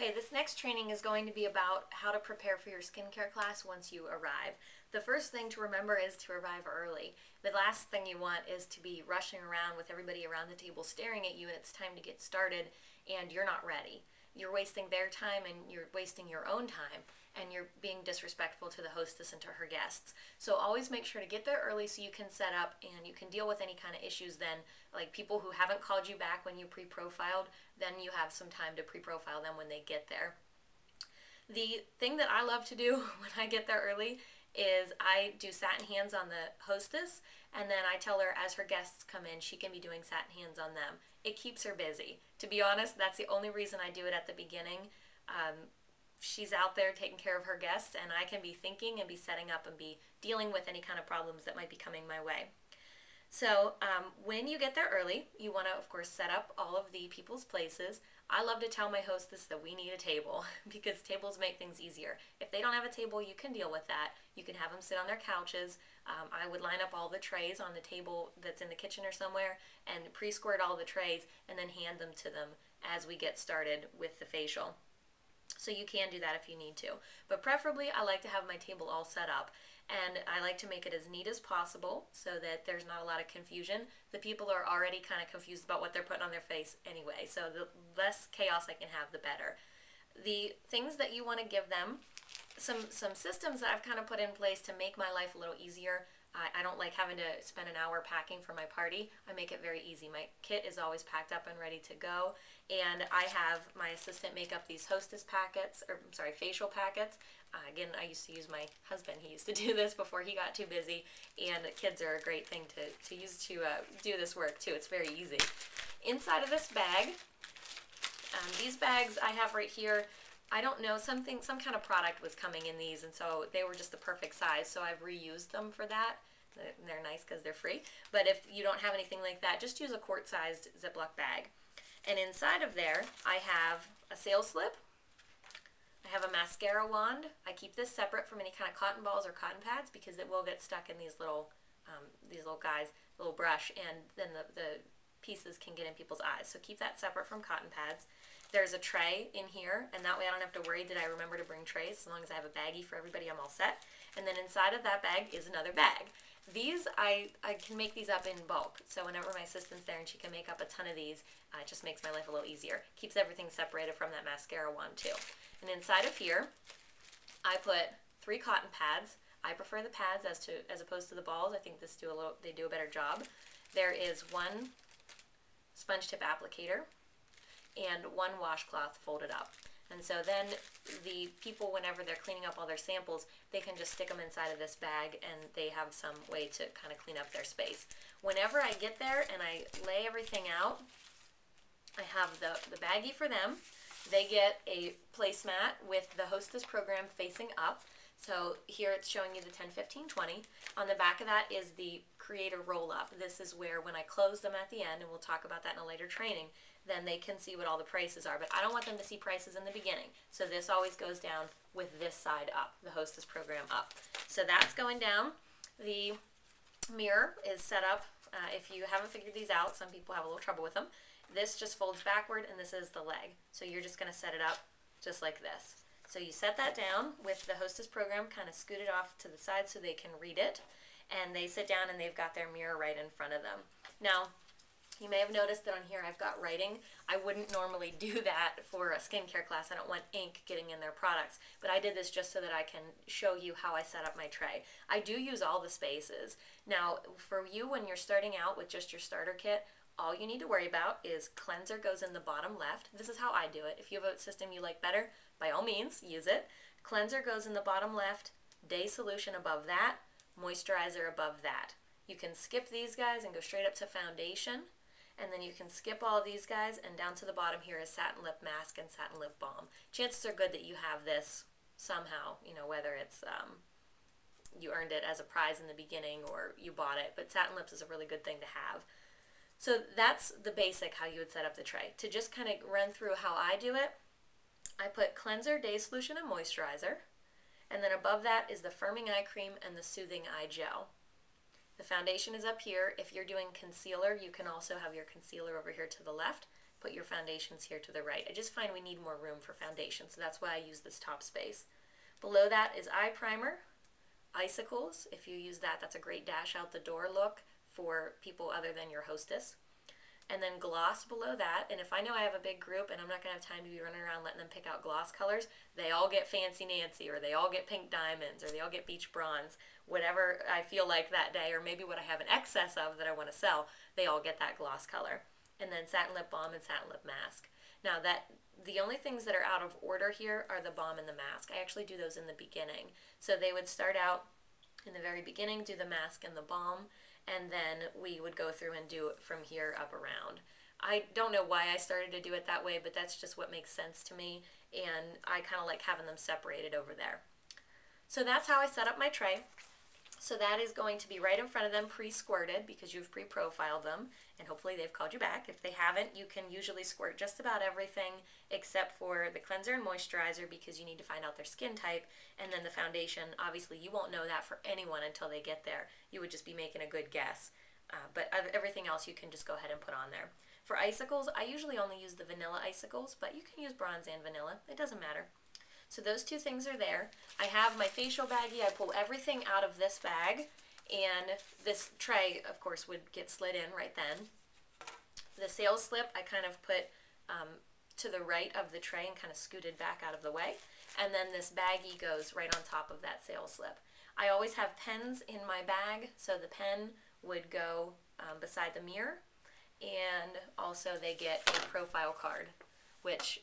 Okay, this next training is going to be about how to prepare for your skincare class once you arrive. The first thing to remember is to arrive early. The last thing you want is to be rushing around with everybody around the table staring at you and it's time to get started and you're not ready. You're wasting their time and you're wasting your own time and you're being disrespectful to the hostess and to her guests. So always make sure to get there early so you can set up and you can deal with any kind of issues then, like people who haven't called you back when you pre-profiled, then you have some time to pre-profile them when they get there. The thing that I love to do when I get there early is I do satin hands on the hostess, and then I tell her as her guests come in she can be doing satin hands on them. It keeps her busy. To be honest, that's the only reason I do it at the beginning. She's out there taking care of her guests, and I can be thinking and be setting up and be dealing with any kind of problems that might be coming my way. So when you get there early, you want to, of course, set up all of the people's places. I love to tell my hostess that we need a table because tables make things easier. If they don't have a table, you can deal with that. You can have them sit on their couches. I would line up all the trays on the table that's in the kitchen or somewhere and pre-squirt all the trays and then hand them to them as we get started with the facial. So you can do that if you need to. But preferably, I like to have my table all set up. And I like to make it as neat as possible so that there's not a lot of confusion. The people are already kind of confused about what they're putting on their face anyway, so the less chaos I can have, the better. The things that you want to give them, some systems that I've kind of put in place to make my life a little easier. I don't like having to spend an hour packing for my party. I make it very easy. My kit is always packed up and ready to go, and I have my assistant make up these hostess packets, or I'm sorry, facial packets. Again, I used to use my husband. He used to do this before he got too busy, and kids are a great thing to use to do this work too. It's very easy. Inside of this bag, these bags I have right here, I don't know, some kind of product was coming in these, and so they were just the perfect size, so I've reused them for that. They're nice because they're free, but if you don't have anything like that, just use a quart-sized Ziploc bag. And inside of there, I have a sales slip, I have a mascara wand. I keep this separate from any kind of cotton balls or cotton pads because it will get stuck in these little guys, little brush, and then the pieces can get in people's eyes. So keep that separate from cotton pads. There's a tray in here, and that way I don't have to worry did I remember to bring trays. As long as I have a baggie for everybody, I'm all set. And then inside of that bag is another bag. These, I can make these up in bulk. So whenever my assistant's there and she can make up a ton of these, it just makes my life a little easier. Keeps everything separated from that mascara wand too. And inside of here, I put 3 cotton pads. I prefer the pads as opposed to the balls. I think they do a better job. There is 1 sponge tip applicator and 1 washcloth folded up. And so then the people, whenever they're cleaning up all their samples, they can just stick them inside of this bag and they have some way to kind of clean up their space. Whenever I get there and I lay everything out, I have the baggie for them. They get a placemat with the hostess program facing up. So here it's showing you the 10, 15, 20. On the back of that is the creator roll-up. This is where when I close them at the end, and we'll talk about that in a later training, then they can see what all the prices are. But I don't want them to see prices in the beginning. So this always goes down with this side up, the hostess program up. So that's going down. The mirror is set up. If you haven't figured these out, some people have a little trouble with them. This just folds backward, and this is the leg. So you're just going to set it up just like this. So you set that down with the hostess program kind of scooted off to the side so they can read it. And they sit down and they've got their mirror right in front of them. Now, you may have noticed that on here I've got writing. I wouldn't normally do that for a skincare class. I don't want ink getting in their products. But I did this just so that I can show you how I set up my tray. I do use all the spaces. Now, for you when you're starting out with just your starter kit, all you need to worry about is cleanser goes in the bottom left. This is how I do it. If you have a system you like better, by all means, use it. Cleanser goes in the bottom left, day solution above that, moisturizer above that. You can skip these guys and go straight up to foundation, and then you can skip all of these guys, and down to the bottom here is satin lip mask and satin lip balm. Chances are good that you have this somehow, you know, whether it's you earned it as a prize in the beginning or you bought it, but satin lips is a really good thing to have. So that's the basic how you would set up the tray. To just kind of run through how I do it, I put cleanser, day solution, and moisturizer. And then above that is the firming eye cream and the soothing eye gel. The foundation is up here. If you're doing concealer, you can also have your concealer over here to the left. put your foundations here to the right. I just find we need more room for foundation, so that's why I use this top space. Below that is eye primer, icicles. If you use that, that's a great dash out the door look for people other than your hostess. And then gloss below that, and if I know I have a big group and I'm not going to have time to be running around letting them pick out gloss colors, they all get Fancy Nancy, or they all get Pink Diamonds, or they all get Beach Bronze, whatever I feel like that day, or maybe what I have an excess of that I want to sell, they all get that gloss color. And then satin lip balm and satin lip mask. Now the only things that are out of order here are the balm and the mask. I actually do those in the beginning. So they would start out in the very beginning, do the mask and the balm, and then we would go through and do it from here up around. I don't know why I started to do it that way, but that's just what makes sense to me, and I kind of like having them separated over there. So that's how I set up my tray. So that is going to be right in front of them, pre-squirted, because you've pre-profiled them, and hopefully they've called you back. If they haven't, you can usually squirt just about everything except for the cleanser and moisturizer, because you need to find out their skin type, and then the foundation. Obviously, you won't know that for anyone until they get there. You would just be making a good guess. But everything else you can just go ahead and put on there. For icicles, I usually only use the vanilla icicles, but you can use bronze and vanilla. It doesn't matter. So those two things are there. I have my facial baggie. I pull everything out of this bag, and this tray, of course, would get slid in right then. The sales slip I kind of put to the right of the tray and kind of scooted back out of the way, and then this baggie goes right on top of that sales slip. I always have pens in my bag, so the pen would go beside the mirror, and also they get a profile card, which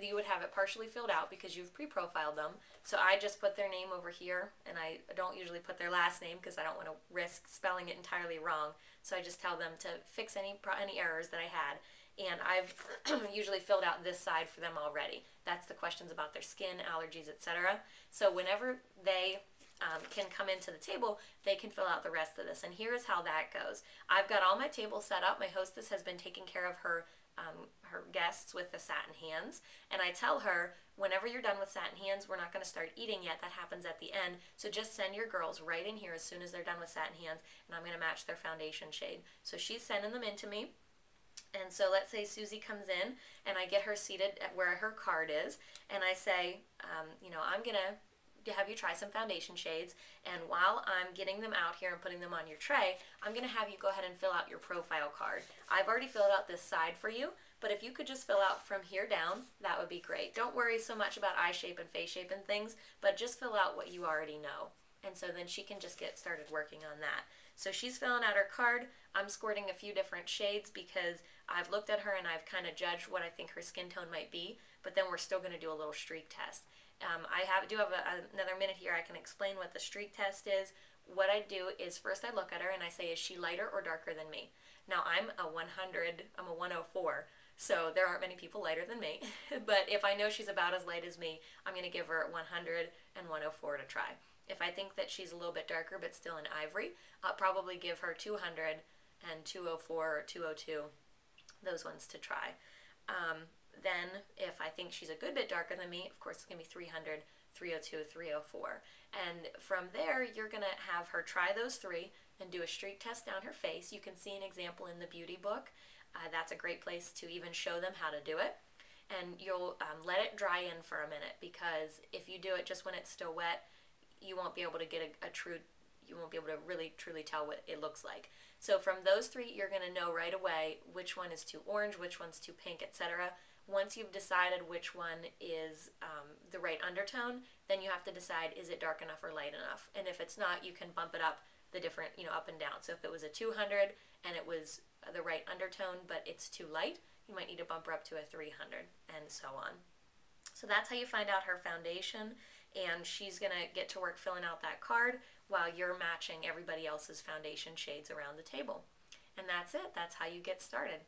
you would have it partially filled out because you've pre-profiled them. So I just put their name over here, and I don't usually put their last name because I don't want to risk spelling it entirely wrong. So I just tell them to fix any errors that I had. And I've usually filled out this side for them already. That's the questions about their skin, allergies, etc. So whenever they can come into the table, they can fill out the rest of this. And here is how that goes. I've got all my tables set up. My hostess has been taking care of her guests with the satin hands, and I tell her, whenever you're done with satin hands, we're not going to start eating yet. That happens at the end. So just send your girls right in here as soon as they're done with satin hands, and I'm going to match their foundation shade. So she's sending them in to me. And so let's say Susie comes in, and I get her seated at where her card is, and I say, you know, I'm going to have you try some foundation shades, and while I'm getting them out here and putting them on your tray, I'm going to have you go ahead and fill out your profile card. I've already filled out this side for you, but if you could just fill out from here down, that would be great. Don't worry so much about eye shape and face shape and things, but just fill out what you already know. And so then she can just get started working on that. So she's filling out her card. I'm squirting a few different shades because I've looked at her and I've kind of judged what I think her skin tone might be, but then we're still going to do a little streak test. I do have another minute here. I can explain what the streak test is. What I do is first I look at her and I say, is she lighter or darker than me? Now I'm a 100, I'm a 104, so there aren't many people lighter than me. But if I know she's about as light as me, I'm going to give her 100 and 104 to try. If I think that she's a little bit darker but still in ivory, I'll probably give her 200 and 204 or 202, those ones to try. Then if I think she's a good bit darker than me, of course it's going to be 300, 302, 304. And from there, you're going to have her try those three and do a streak test down her face. You can see an example in the beauty book. That's a great place to even show them how to do it. And you'll let it dry in for a minute, because if you do it just when it's still wet, you won't be able to get you won't be able to really truly tell what it looks like. So from those three, you're going to know right away which one is too orange, which one's too pink, etc. Once you've decided which one is the right undertone, then you have to decide, is it dark enough or light enough? And if it's not, you can bump it up the different, up and down. So if it was a 200 and it was the right undertone, but it's too light, you might need to bump her up to a 300, and so on. So that's how you find out her foundation, and she's going to get to work filling out that card while you're matching everybody else's foundation shades around the table. And that's it. That's how you get started.